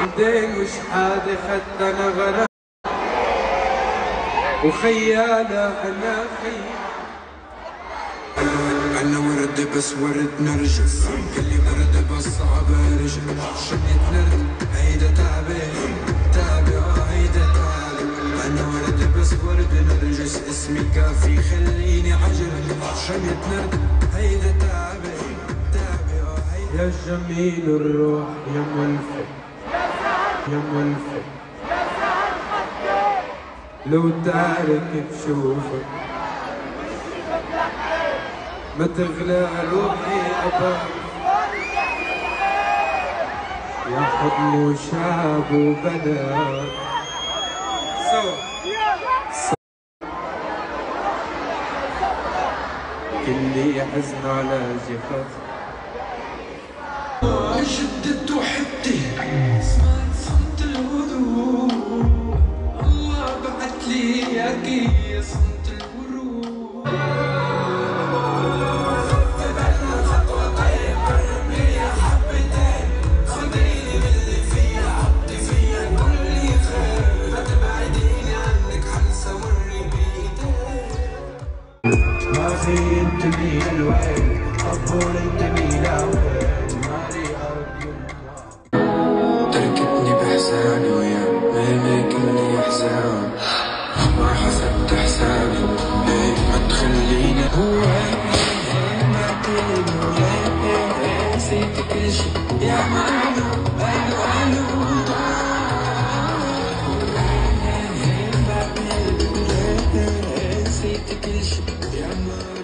عمدين وشحاده خدت انا غرام وخيالة انا خيال. انا ورد بس ورد نرجس، كلي ورد بس صعب ارجع. شميت نرد هيدا تعبي تعبي هيدا تعبي. انا ورد بس ورد نرجس، اسمي كافي خليني عجل. شميت نرد هيدا تعبي تعبي هيدا. يا جميل الروح يا ملفت يا ملفت، لو تعرف بشوفك ما تغلى روحي أبدا. يا حضن وشاب وبنات سوا كلي حزن على جفاف. جدت وحدتي سمعت صمت الهدوء، الله بعت لي اياكي صمت الورود. انتمي للوين قبول انتمي لوين مالي ارض. تركتني باحزاني ويا بيبي كلي احزان، ما حسبت حسابي ما تخليني هو ما تقولي نسيت كل شي يا معلو الو الو. نسيت كل شي يا معلو.